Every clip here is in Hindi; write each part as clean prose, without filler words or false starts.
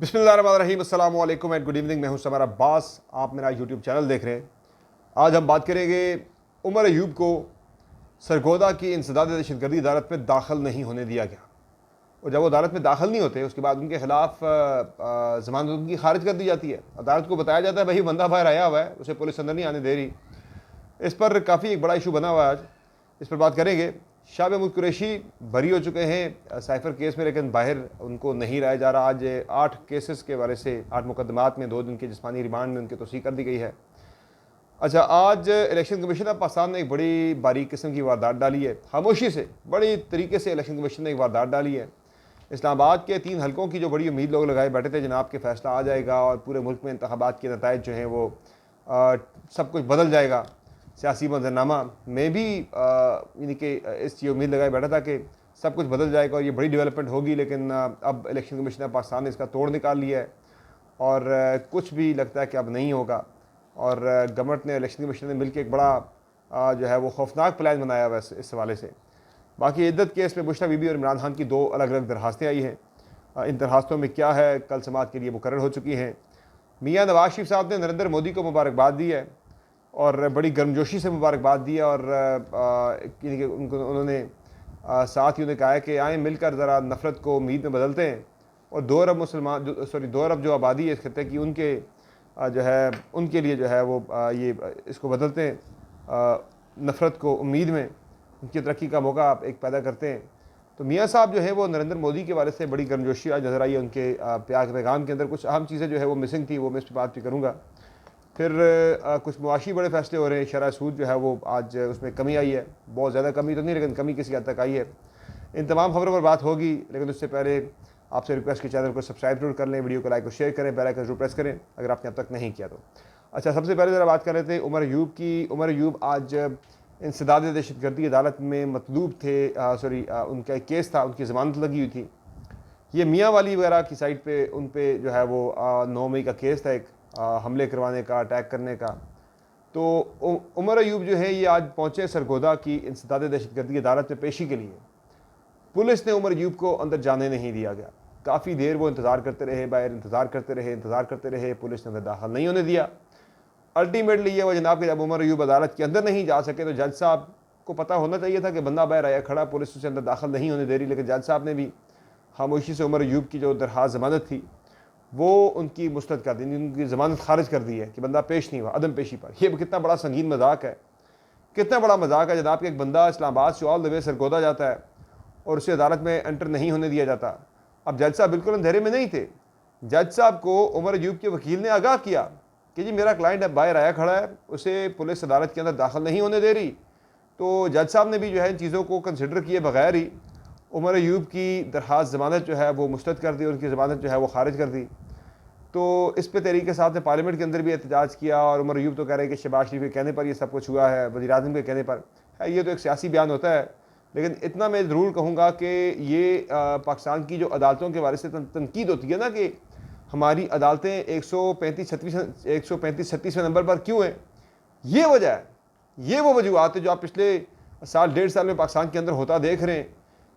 बिस्मिल्लाहिर्रहमानिर्रहीम, अस्सलाम वालेकुम एंड गुड इवनिंग। मैं हूं समर अब्बास, आप मेरा यूट्यूब चैनल देख रहे हैं। आज हम बात करेंगे उमर अयूब को सरगोदा की इंसदाद दहशतगर्दी अदालत में दाखिल नहीं होने दिया गया, और जब वो अदालत में दाखिल नहीं होते उसके बाद उनके खिलाफ जमानत उनकी खारिज कर दी जाती है। अदालत को बताया जाता है भाई बंदा बाहर आया हुआ है, उसे पुलिस अंदर नहीं आने दे रही। इस पर काफ़ी एक बड़ा इशू बना हुआ है। आज इस पर बात करेंगे। शाह महमूद कुरैशी बरी हो चुके हैं साइफर केस में, लेकिन बाहर उनको नहीं लाया जा रहा। आज 8 केसेस के बारे से 8 मुकदमात में 2 दिन के जिस्मानी रिमांड में उनकी तोसी कर दी गई है। अच्छा, आज इलेक्शन कमीशन ऑफ पाकिस्तान ने एक बड़ी बारीक किस्म की वारदात डाली है। खामोशी से बड़ी तरीके से इलेक्शन कमीशन ने एक वारदात डाली है। इस्लामाबाद के 3 हलकों की जो बड़ी उम्मीद लोग लगाए बैठे थे जनाब के फैसला आ जाएगा और पूरे मुल्क में इंतखाबात के नताइज जो हैं वो सब कुछ बदल जाएगा, सियासी मंजरनामा में भी यानी कि इस ये उम्मीद लगाई बैठा था कि सब कुछ बदल जाएगा और ये बड़ी डेवलपमेंट होगी। लेकिन अब इलेक्शन कमीशन ऑफ पाकिस्तान ने इसका तोड़ निकाल लिया है और कुछ भी लगता है कि अब नहीं होगा। और गवर्नमेंट ने, इलेक्शन कमीशन ने मिलकर एक बड़ा जो है वो खौफनाक प्लान बनाया हुआ है इस हवाले से। बाकी इद्दत केस में बुशरा बीबी और इमरान खान की 2 अलग अलग दरखास्तें आई हैं। इन दरखास्तों में क्या है, कल समाअत के लिए मुकर्रर हो चुकी हैं। मियाँ नवाज शरीफ साहब ने नरेंद्र मोदी को मुबारकबाद दी है और बड़ी गर्मजोशी से मुबारकबाद दी है। और उन्होंने साथ ही उन्हें कहा है कि आए मिलकर ज़रा नफ़रत को उम्मीद में बदलते हैं और 2 अरब मुसलमान 2 अरब जो आबादी है इस खत्े की, उनके जो है उनके लिए जो है वो ये इसको बदलते हैं, नफ़रत को उम्मीद में, उनकी तरक्की का मौका आप एक पैदा करते हैं। तो मियाँ साहब जो है वो नरेंद्र मोदी के बारे से बड़ी गर्मजोशी आज नज़र आई है। उनके प्यार के पैगाम के अंदर कुछ अहम चीज़ें जो है वो मिसिंग थी, वो मैं इस पर बात भी करूँगा। फिर कुछ मुआशी बड़े फैसले हो रहे हैं। शरह सूद जो है वो आज उसमें कमी आई है, बहुत ज़्यादा कमी तो नहीं लेकिन कमी किसी हद तक आई है। इन तमाम खबरों पर बात होगी, लेकिन उससे पहले आपसे रिक्वेस्ट कि चैनल को सब्सक्राइब जरूर कर लें, वीडियो को लाइक और शेयर करें, बेल आइकन जरूर प्रेस करें अगर आपने अब तक नहीं किया तो। अच्छा, सबसे पहले ज़रा बात कर रहे थे उमर अयूब की। उमर अयूब आज इंसदाद दहशतगर्दी अदालत में मतलूब थे, उनका एक केस था, उनकी ज़मानत लगी हुई थी। ये मियाँ वाली वगैरह की साइड पे उन पर जो है वो 9 मई का केस था, एक हमले करवाने का, अटैक करने का। तो उमर अयूब जो है ये आज पहुँचे सरगोदा की इंसदाद दहशतगर्दी अदालत में पेशी के लिए। पुलिस ने उमर अयूब को अंदर जाने नहीं दिया गया। काफ़ी देर वो इंतज़ार करते रहे, बाहर इंतज़ार करते रहे, पुलिस ने अंदर दाखिल नहीं होने दिया। अल्टीमेटली ये वह जनाब कि जब उमर अयूब अदालत के अंदर नहीं जा सके तो जज साहब को पता होना चाहिए था कि बंदा बाहर आया खड़ा, पुलिस उसे अंदर दाखिल नहीं होने दे रही, लेकिन जज साहब ने भी खामोशी से उमर अयूब की जो दरख्वास्त ज़मानत थी वो उनकी मुस्तरद कर दी, उनकी ज़मानत खारिज कर दी है कि बंदा पेश नहीं हुआ अदम पेशी पर। यह कितना बड़ा संगीन मजाक है, कितना बड़ा मजाक है जनाब कि एक बंदा इस्लामाबाद से ऑल द वे सरगोदा जाता है और उसे अदालत में एंटर नहीं होने दिया जाता। अब जज साहब बिल्कुल अंधेरे में नहीं थे। जज साहब को उमर अयूब के वकील ने आगाह किया कि जी मेरा क्लाइंट अब बाहर आया खड़ा है, उसे पुलिस अदालत के अंदर दाखिल नहीं होने दे रही। तो जज साहब ने भी जो है इन चीज़ों को कंसिडर किए बगैर ही उमर अयूब की दरख्वास्त ज़मानत जो है वो मुस्तरद कर दी, उनकी ज़मानत जो है वो खारिज कर दी। तो इस पे तरीके साथ ने पार्लियामेंट के अंदर भी एहतजाज किया और उमर अयूब तो कह रहे हैं कि शहबाज शरीफ के कहने पर ये सब कुछ हुआ है, वज़ीर-ए-आज़म के कहने पर है। ये तो एक सियासी बयान होता है, लेकिन इतना मैं ज़रूर कहूँगा कि ये पाकिस्तान की जो अदालतों के बारे से तनकीद होती है ना कि हमारी अदालतें 135-36वें नंबर पर क्यों हैं, ये वजह है, ये वो वजूहत है जो आप पिछले साल 1.5 साल में पाकिस्तान के अंदर होता देख रहे हैं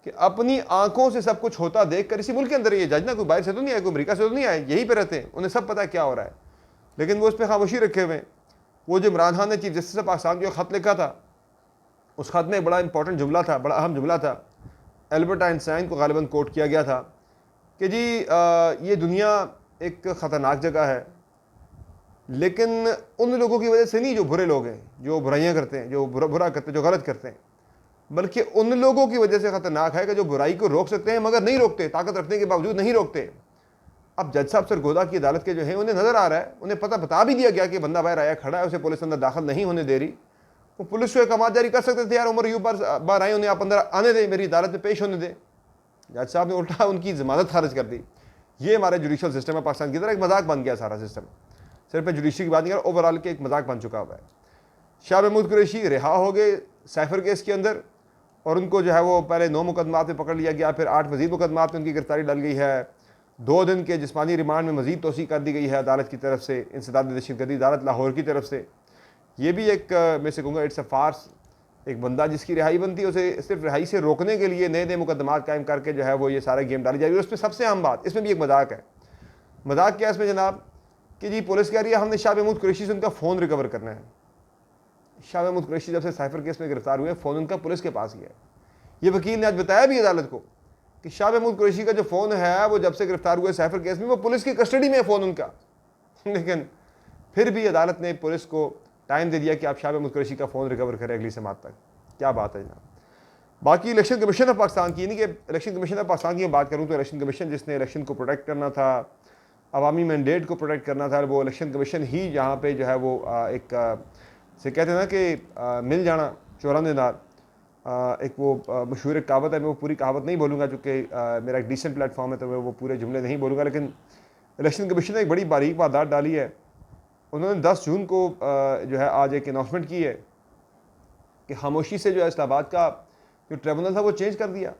कि अपनी आंखों से सब कुछ होता देख कर, इसी मुल्क के अंदर ये जज ना कोई बाहर से तो नहीं आए, कोई अमेरिका से तो नहीं आए, यहीं पे रहते हैं, उन्हें सब पता है क्या हो रहा है, लेकिन वो उस पर खामोशी रखे हुए हैं। वो जो इमरान खान ने चीफ जस्टिस पाकिस्तान को ख़त लिखा था, उस ख़त में बड़ा इंपॉर्टेंट जुमला था, बड़ा अहम जुमला था। एल्बर्ट आइंस्टाइन को गालिबन कोट किया गया था कि जी ये दुनिया एक ख़तरनाक जगह है, लेकिन उन लोगों की वजह से नहीं जो बुरे लोग हैं, जो बुराइयाँ करते हैं, जो बुरा करते हैं, जो गलत करते हैं, बल्कि उन लोगों की वजह से ख़तरनाक है कि जो बुराई को रोक सकते हैं मगर नहीं रोकते, ताकत रखने के बावजूद नहीं रोकते। अब जज साहब सरगोदा की अदालत के जो हैं उन्हें नज़र आ रहा है, उन्हें बता भी दिया गया कि बंदा बाहर आया खड़ा है, उसे पुलिस अंदर दाखिल नहीं होने दे रही। वो पुलिस को एक जारी कर सकते थे, यार उमर अयूब बाहर आए, उन्हें आप अंदर आने दें, मेरी अदालत में पेश होने दें। जज साहब ने उल्टा उनकी ज़मानत खारिज कर दी। ये हमारे जुडिशल सिस्टम है पाकिस्तान की तरह एक मजाक बन गया सारा सिस्टम। सिर्फ मैं जुडिशरी की बात नहीं कर, ओवरऑल के एक मजाक बन चुका हुआ है। शाह महमूद कुरैशी रिहा हो गए साइफर केस के अंदर और उनको जो है वो पहले 9 मुकदमात में पकड़ लिया गया, फिर 8 मजीद मुकदमात में उनकी गिरफ्तारी डल गई है। 2 दिन के जिस्मानी रिमांड में मजीद तोसी कर दी गई है अदालत की तरफ से, इंसदाद दहशतगर्दी अदालत लाहौर की तरफ से। ये भी एक मैं से कहूँगा इट्स अ फार्स। एक बंदा जिसकी रिहाई बनती है उसे सिर्फ रिहाई से रोकने के लिए नए नए मुकदमात कायम करके जो है वो ये सारे गेम डाली जा रही है। उसमें सबसे अहम बात, इसमें भी एक मजाक है, मजाक क्या है इसमें जनाब कि जी पुलिस कह रही है हमने शाह महमूद कुरैशी से उनका फ़ोन रिकवर करना है। शाह महमूद कुरैशी जब से साइफर केस में गिरफ्तार हुए, फ़ोन उनका पुलिस के पास ही है। ये वकील ने आज बताया भी अदालत को कि शाह महमूद कुरैशी का जो फ़ोन है वो जब से गिरफ्तार हुए साइफर केस में, वो पुलिस की कस्टडी में है फ़ोन उनका। लेकिन फिर भी अदालत ने पुलिस को टाइम दे दिया कि आप शाह महमूद कुरैशी का फ़ोन रिकवर करें अगली समात तक। क्या बात है जनाब। बाकी इलेक्शन कमीशन ऑफ पाकिस्तान की, नहीं कि इलेक्शन कमीशन ऑफ पाकिस्तान की बात करूँ तो इलेक्शन कमीशन जिसने इलेक्शन को प्रोटेक्ट करना था, अवामी मैंडेट को प्रोटेक्ट करना था, वो इलेक्शन कमीशन ही जहाँ पे जो है वो एक से कहते हैं ना कि मिल जाना चौरानेदार, एक वो मशहूर एक कहावत है। मैं वो पूरी कहावत नहीं बोलूँगा चूँकि मेरा एक डिसेंट प्लेटफॉर्म है तो मैं वो पूरे जुमले नहीं बोलूँगा, लेकिन इलेक्शन कमीशन ने एक बड़ी बारीक वारदात डाली है। उन्होंने 10 जून को जो है आज एक अनाउंसमेंट की है कि खामोशी से जो है इस्लामाबाद का जो ट्रिब्यूनल था वो चेंज कर दिया,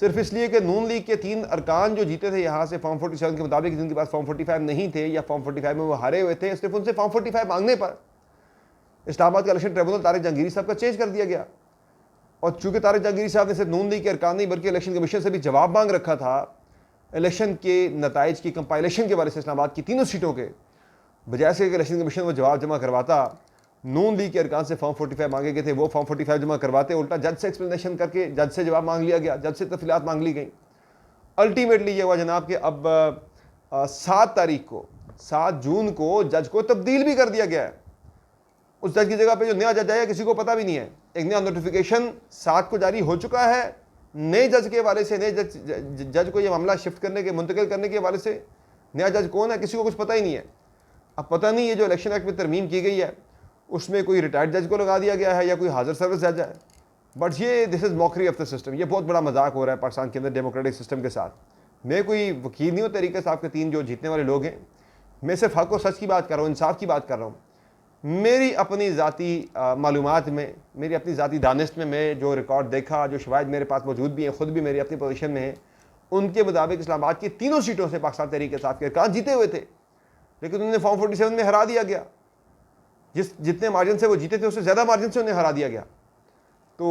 सिर्फ इसलिए कि नून लीग के 3 अरकान जो जीते थे यहाँ से फॉर्म 47 के मुताबिक, जिनके पास फॉर्म 45 नहीं थे या फॉर्म 45 में वो हारे हुए थे, सिर्फ उनसे फॉर्म 45 मांगने पर इस्लामाबाद का इलेक्शन ट्रिब्यूनल तारिक जहांगीरी साहब का चेंज कर दिया गया। और चूंकि तारिक जहांगीरी साहब ने सिर्फ नून लीग के अरकान नहीं बल्कि इलेक्शन कमीशन से भी जवाब मांग रखा था इलेक्शन के नताइज की कंपाइलेशन के बारे से इस्लामाबाद की 3 सीटों के, बजाय से इलेक्शन कमीशन वो जवाब जमा करवाता, नून लीग के अरकान से फॉर्म 45 मांगे गए थे, वो फॉर्म 45 जमा करवाते, उल्टा जज से एक्सप्लेनेशन करके जज से जवाब मांग लिया गया, जज से तफसीलात मांग ली गई। अल्टीमेटली ये हुआ जनाब कि अब 7 तारीख को 7 जून को जज को तब्दील भी कर दिया गया है। उस जज की जगह पे जो नया जज आया किसी को पता भी नहीं है। एक नया नोटिफिकेशन 7 को जारी हो चुका है नए जज के हवाले से, नए जज को ये मामला शिफ्ट करने के, मुंतकिल करने के हवाले से। नया जज कौन है किसी को कुछ पता ही नहीं है। अब पता नहीं ये जो इलेक्शन एक्ट में तरमीम की गई है उसमें कोई रिटायर्ड जज को लगा दिया गया है या कोई हाजिर सर्विस जज है, बट ये this is mockery of the system. ये बहुत बड़ा मजाक हो रहा है पाकिस्तान के अंदर डेमोक्रेटिक सिस्टम के साथ। मैं कोई वकील नहीं हूँ तरीके साहब के 3 जो जीतने वाले लोग हैं, मैं सिर्फ हक और सच की बात कर रहा हूँ, इंसाफ की बात कर रहा हूँ। मेरी अपनी ज़ाती मालूमात में, मेरी अपनी ज़ाती दानिश में मैं जो रिकॉर्ड देखा, जो शवाहिद मेरे पास मौजूद भी हैं, ख़ुद भी मेरी अपनी पोजीशन में है, उनके मुताबिक इस्लामाबाद की 3 सीटों से पाकिस्तान तहरीक इंसाफ के अरकान जीते हुए थे, लेकिन उन्हें फॉर्म 47 में हरा दिया गया। जितने मार्जिन से वो जीते थे उससे ज़्यादा मार्जिन से उन्हें हरा दिया गया। तो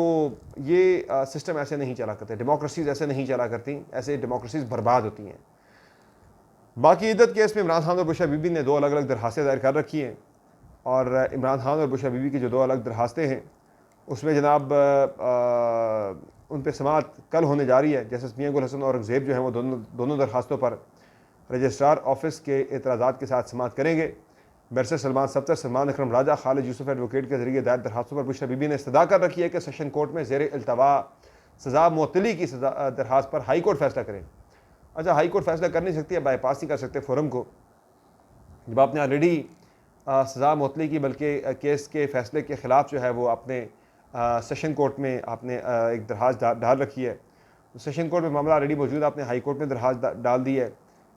ये सिस्टम ऐसे नहीं चला करते, डेमोक्रेसीज ऐसे नहीं चला करती, ऐसे डेमोक्रेसीज बर्बाद होती हैं। बाकी इद्दत केस में इमरान खान और बुशरा बीबी ने 2 अलग अलग दरखास्तें दायर कर रखी हैं, और इमरान खान और बुशरा बीबी की जो 2 अलग दरखास्तें हैं उसमें जनाब उन पर समाअत कल होने जा रही है। जस्टिस मियां गुल हसन और औरंगज़ेब जो हैं वो दोनों दरखास्तों पर रजिस्ट्रार ऑफिस के एतराज़ात के साथ समाअत करेंगे। बैरिस्टर सलमान सफ्तर, सलमान अकरम राजा, खालिद यूसुफ एडवोकेट के जरिए दायर दरखास्तों पर बुशरा बीबी ने इस्तदा कर रखी है कि सेशन कोर्ट में ज़ेर इल्तवा सज़ा मुअत्तली की दरखास्त पर हाई कोर्ट फैसला करें। अच्छा, हाई कोर्ट फैसला कर नहीं सकती है, बाईपास नहीं कर सकते फोरम को। जब आपने ऑलरेडी सज़ा मुअत्तली की बल्कि केस के फैसले के ख़िलाफ़ जो है वो आपने सेशन कोर्ट में आपने एक दरखास्त डाल रखी है, तो सेशन कोर्ट में मामला ऑलरेडी मौजूद, आपने हाई कोर्ट में दरखास्त डाल दी है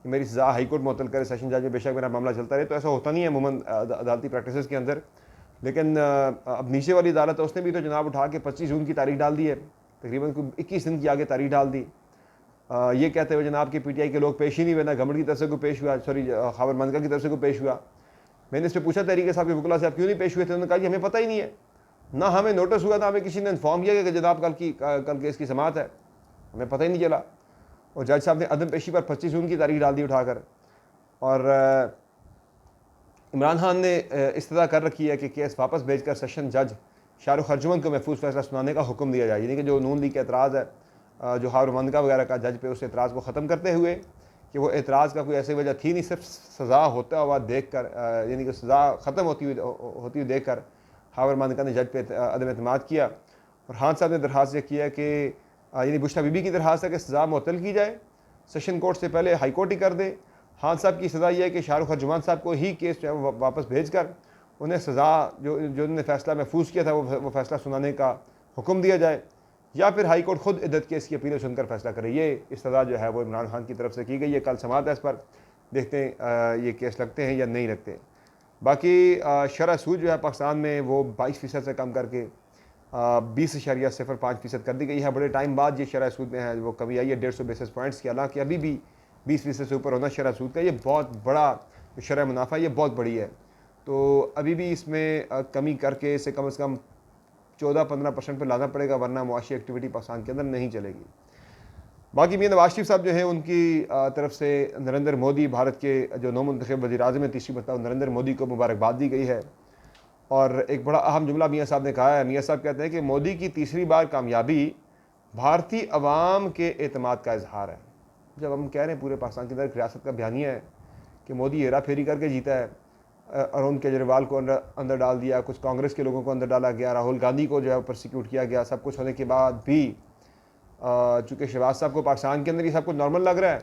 कि मेरी सज़ा हाई कोर्ट मुअत्तल करे, सेशन जज में बेशक मेरा मामला चलता रहे। तो ऐसा होता नहीं है अमूमन अदालती प्रैक्टिस के अंदर, लेकिन अब नीचे वाली अदालत है उसने भी तो जनाब उठा के 25 जून की तारीख डाल दी है, तकरीबन 21 दिन की आगे तारीख डाल दी। ये कहते हुए जनाब कि PTI के लोग पेश ही नहीं हुए, ना गवर्नमेंट की तरफ से कोई पेश हुआ, सॉरी खैबर मंदका की तरफ से कोई पेश हुआ। मैंने इससे पूछा तहरीक साहब के वकला साहब क्यों नहीं पेश हुए थे, उन्होंने कहा कि हमें पता ही नहीं है, ना हमें नोटिस हुआ था, हमें किसी ने इन्फॉर्म किया कि जनाब कल केस की समाअत है, हमें पता ही नहीं चला। और जज साहब ने अदम पेशी पर 25 जून की तारीख डाल दी उठाकर। और इमरान खान ने इस्तदा कर रखी है कि केस वापस भेजकर सेशन जज शाहरुख अर्जुमन को महफूज फैसला सुनाने का हुक्म दिया जाए। यानी कि जो नून लीग का एतराज़ है जो खैबर मंदका वगैरह का जज पे, उस एतराज़ को ख़त्म करते हुए कि वो एतराज़ का कोई ऐसी वजह थी नहीं, सिर्फ सज़ा होता हुआ देख कर, यानी कि सज़ा ख़त्म होती हुई देख कर खैबर मंदका ने जज पे अदम एतमाद किया। और खान साहब ने दरख्वास्त ये किया कि यानी बुशरा बीबी की दरख्वास्त है कि सज़ा मुअत्तल की जाए, सेशन कोर्ट से पहले हाई कोर्ट ही कर दे। खान साहब की सज़ा यह है कि शाहरुख अर्जुमान साहब को ही केस जो है वापस भेज कर उन्हें सज़ा जो उन्होंने फ़ैसला महफूज किया था वो फ़ैसला सुनाने का हुक्म दिया जाए, या फिर हाई कोर्ट खुद इद्दत केस की अपील सुनकर फैसला करे। ये इस्तदा जो है वो इमरान खान की तरफ से की गई है। कल समाअत है इस पर, देखते हैं ये केस लगते हैं या नहीं लगते। बाकी शरह सूद जो है पाकिस्तान में वो 22% से कम करके 20.05% कर दी गई है। बड़े टाइम बाद ये शरह सूद में है वो कमी आई है 150 बेसिस पॉइंट्स की। हालांकि अभी भी 20% से ऊपर होना शरह सूद का ये बहुत बड़ा शरह मुनाफा, ये बहुत बड़ी है। तो अभी भी इसमें कमी करके इसे कम से कम 14-15% पर लाना पड़ेगा, वरना मुआशी एक्टिविटी पाकिस्तान के अंदर नहीं चलेगी। बाकी मियां नवाज शरीफ साहब जो है उनकी तरफ से नरेंद्र मोदी, भारत के जो नौमुंतखब वज़ीर-ए-आज़म हैं तीसरी मरतबा, नरेंद्र मोदी को मुबारकबाद दी गई है। और एक बड़ा अहम जुमला मियां साहब ने कहा है। मियां साहब कहते हैं कि मोदी की तीसरी बार कामयाबी भारतीय अवाम के एतमाद का इजहार है। जब हम कह रहे हैं पूरे पाकिस्तान के अंदर रियासत का बयानिया है कि मोदी हेरा फेरी करके जीता है, अरुण केजरीवाल को अंदर डाल दिया, कुछ कांग्रेस के लोगों को अंदर डाला गया, राहुल गांधी को जो है प्रोसिक्यूट किया गया, सब कुछ होने के बाद भी चूँकि शहबाज साहब को पाकिस्तान के अंदर ही सब कुछ नॉर्मल लग रहा है,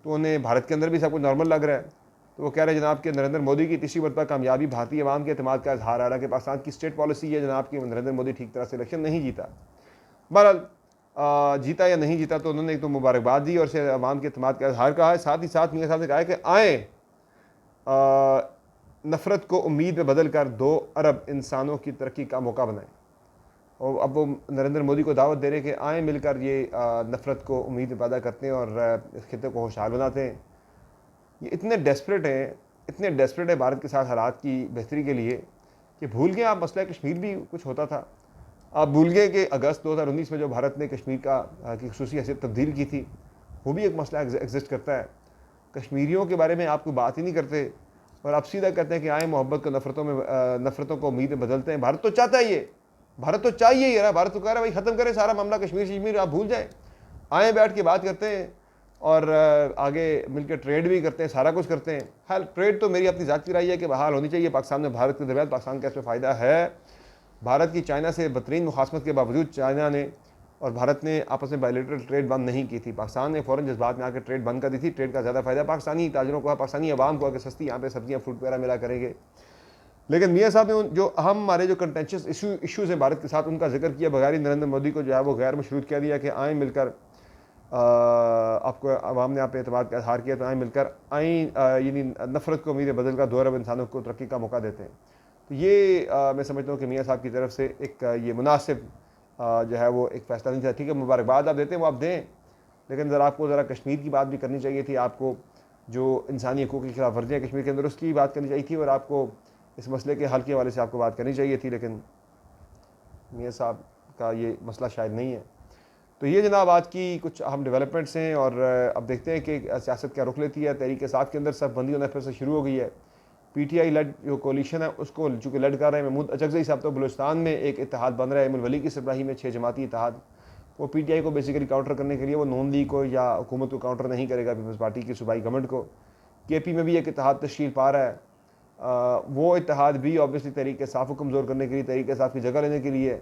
तो उन्हें भारत के अंदर भी सब कुछ नॉर्मल लग रहा है। तो वो कह रहे हैं जनाब कि नरेंद्र मोदी की तीसरी मरतबा कामयाबी भारतीय अवाम के एतमाद का इजहार आ रहा है कि पाकिस्तान की स्टेट पॉलिसी है जनाब कि नरेंद्र मोदी ठीक तरह से इलेक्शन नहीं जीता। बहरहाल जीता या नहीं जीता तो उन्होंने एक तो मुबारकबाद दी और उसे अवाम के एतमाद का इजहार कहा है। साथ ही साथ मियां साहब ने कहा है कि आए नफ़रत को उम्मीद में बदल कर 2 अरब इंसानों की तरक्की का मौका बनाएं। और अब वो नरेंद्र मोदी को दावत दे रहे कि आए मिलकर ये नफ़रत को उम्मीद में पैदा करते हैं और इस खिते को खुशहाल बनाते हैं। ये इतने डेस्परेट है भारत के साथ हालात की बेहतरी के लिए कि भूल गए आप मसला कश्मीर भी कुछ होता था। आप भूल गए कि अगस्त 2019 में जो भारत ने कश्मीर की खसूसी हैसियत तब्दील की थी, वो भी एक मसला एग्जिस्ट करता है। कश्मीरियों के बारे में आप कोई बात ही नहीं करते और आप सीधा कहते हैं कि आए मोहब्बत को नफ़रतों को उम्मीद में बदलते हैं। भारत तो चाहता है ये, भारत तो चाहिए ही, भारत तो कह रहा है भाई ख़त्म करें सारा मामला कश्मीर आप भूल जाएं, आए बैठ के बात करते हैं और आगे मिलकर ट्रेड भी करते हैं, सारा कुछ करते हैं। हाल ट्रेड तो मेरी अपनी ज़ाती राय है कि बहाल होनी चाहिए पाकिस्तान में भारत के दरमियान। पाकिस्तान का इसमें फ़ायदा है। भारत की चाइना से बदतरीन मुखासमत के बावजूद चाइना ने और भारत ने आपस में बायलैटरल ट्रेड बंद नहीं की थी। पाकिस्तान ने फ़ौरन जज्बात में आकर ट्रेड बंद कर दी थी। ट्रेड का ज़्यादा फ़ायदा पाकिस्तानी ताजरों को, पाकिस्तानी अवाम को, आकर सस्ती यहाँ पे सब्जियाँ फ्रूट वगैरह मिला करेंगे। लेकिन मियाँ साहब ने जो अहम हमारे जो कंटेंशियस इशूज़ हैं भारत के साथ, उनका जिक्र किया बगैर ही नरेंद्र मोदी को जो है वो गैर मशरूत कह दिया कि आए मिलकर आपको अवाम ने आप पे एतमाद का इजहार किया तो आए मिलकर यानी नफ़रत को उम्मीदें बदल कर 2 अरब इंसानों को तरक्की का मौका देते हैं। तो ये मैं समझता हूँ कि मियाँ साहब की तरफ से एक ये मुनासिब जो है वो एक फ़ैसला नहीं था। ठीक है, मुबारकबाद आप देते हैं वो आप दें, लेकिन ज़रा आपको ज़रा कश्मीर की बात भी करनी चाहिए थी। आपको जो इंसानी हकूक़ की खिलाफ वर्जियाँ कश्मीर के अंदर उसकी बात करनी चाहिए थी और आपको इस मसले के हल के हवाले से आपको बात करनी चाहिए थी, लेकिन मियाँ साहब का ये मसला शायद नहीं है। तो ये जनाब आज की कुछ अहम डेवलपमेंट्स हैं और अब देखते हैं कि सियासत क्या रुख लेती है। तहरीक-ए-इंसाफ के अंदर सब बंदी होना फिर से शुरू हो गई है। PTI लेड जो कोलिशन है उसको चूँकि लेड कर रहे हैं महमूद अचकज़ई साहब, तो बलूचिस्तान में एक इत्तेहाद बन रहा है एमिन वली की सरबराही में 6 जमाती इत्तेहाद। वो PTI को बेसिकली काउंटर करने के लिए वो नून लीग को या हुकूमत को काउंटर नहीं करेगा, पीपल्स पार्टी की सूबाई गवर्नमेंट को। KP में भी एक इत्तेहाद तश्कील पा रहा है। वो इत्तेहाद भी ऑब्वियसली तहरीक-ए-इंसाफ को कमज़ोर करने के लिए, तहरीक-ए-इंसाफ की जगह लेने के लिए है,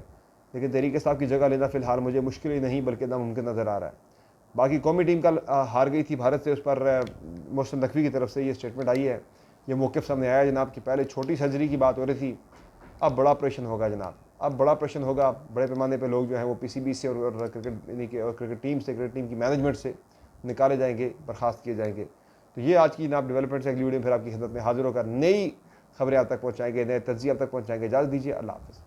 लेकिन तहरीक-ए-इंसाफ की जगह लेना फ़िलहाल मुझे मुश्किल ही नहीं बल्कि नामुमकिन नज़र आ रहा है। बाकी कौमी टीम कल हार गई थी भारत से, उस पर मोहसिन नकवी की तरफ से ये स्टेटमेंट आई है, ये मौक़िफ़ सामने आया जनाब कि पहले छोटी सर्जरी की बात हो रही थी, अब बड़ा ऑपरेशन होगा जनाब, अब बड़ा ऑपरेशन होगा। बड़े पैमाने पर लोग जो हैं वो PCB से और क्रिकेट टीम से, क्रिकेट टीम की मैनेजमेंट से निकाले जाएंगे, बर्खास्त किए जाएंगे। तो ये आज की जनाब डेवलपमेंट से अगली वीडियो में फिर आपकी खिदमत में हाजिर होकर नई खबरें आप तक पहुँचाएंगे, नए तज्ज़िये आप तक पहुँचाएंगे। इजाज़त दीजिए, अल्लाह हाफ़िज़।